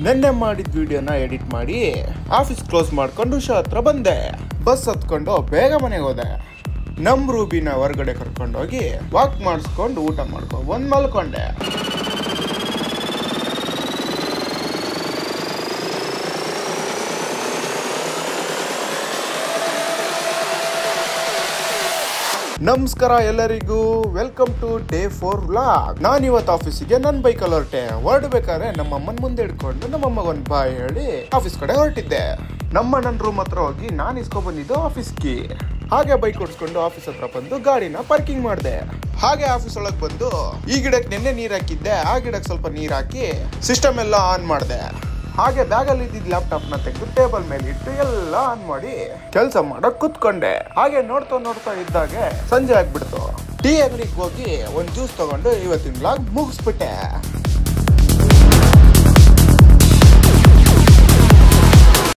ನೆನ್ನೆ ಮಾಡಿದ ವಿಡಿಯೋನ ಎಡಿಟ್ ಮಾಡಿ ಆಫೀಸ್ ಕ್ಲೋಸ್ ಮಾಡ್ಕೊಂಡು ಶೋ ಹತ್ರ ಬಂದೆ. ಬಸ್ ಹತ್ಕೊಂಡು ಬೇಗ ಮನೆಗೆ ಹೋದೆ. ನಮ್ ರೂಬಿನ ಹೊರಗಡೆ ಕರ್ಕೊಂಡೋಗಿ ವಾಕ್ ಮಾಡಿಸ್ಕೊಂಡು ಊಟ ಮಾಡ್ಕೊಂಡು ಬಂದು ಮಲ್ಕೊಂಡೆ. ನಮಸ್ಕಾರ ಎಲ್ಲರಿಗೂ, ವೆಲ್ಕಮ್ ಟು ಡೇ 4 ವ್ಲಾಗ್. ನಾನು ಇವತ್ತು ಆಫೀಸಿಗೆ ನನ್ನ ಬೈಕಲ್ಲಿ ಹೊರಡ್ಬೇಕಾದ್ರೆ ನಮ್ಮಮ್ಮನ ಮುಂದೆ ಇಟ್ಕೊಂಡು ನಮ್ಮಮ್ಮಗೆ ಒಂದು ಬಾಯ್ ಹೇಳಿ ಆಫೀಸ್ ಕಡೆ ಹೊರಟಿದ್ದೆ. ನನ್ನ ರೂಮ್ ಹತ್ರ ಹೋಗಿ ನಾನು ಇಸ್ಕೊಂಡ್ ಬಂದಿದ್ದು ಆಫೀಸ್ ಕೀ. ಹಾಗೆ ಬೈಕ್ ಓಡಿಸ್ಕೊಂಡು ಆಫೀಸ್ ಹತ್ರ ಬಂದು ಗಾಡಿನ ಪಾರ್ಕಿಂಗ್ ಮಾಡಿದೆ. ಹಾಗೆ ಆಫೀಸ್ ಒಳಗೆ ಬಂದು ಈ ಗಿಡಕ್ಕೆ ನೆನ್ನೆ ನೀರ್ ಹಾಕಿದ್ದೆ, ಆ ಗಿಡಕ್ಕೆ ಸ್ವಲ್ಪ ನೀರ್ ಹಾಕಿ ಸಿಸ್ಟಮ್ ಎಲ್ಲ ಆನ್ ಮಾಡಿದೆ. ಹಾಗೆ ಬ್ಯಾಗಲ್ಲಿ ಇದ್ದಿದ್ದ ಲ್ಯಾಪ್ಟಾಪ್ ನ ತೆಗೆದು ಟೇಬಲ್ ಮೇಲೆ ಇಟ್ಟು ಎಲ್ಲ ಆನ್ ಮಾಡಿ ಕೆಲಸ ಮಾಡಕ್ ಕುತ್ಕೊಂಡೆ. ಹಾಗೆ ನೋಡ್ತಾ ಇದ್ದಾಗೆ ಸಂಜೆ ಆಗ್ಬಿಡ್ತು. ಟೀ ಅಂಗಡಿಗೆ ಹೋಗಿ ಒಂದು ಜ್ಯೂಸ್ ತಗೊಂಡು ಇವತ್ತಿನ ವ್ಲಾಗ್ ಮುಗಿಸ್ಬಿಟ್ಟೆ.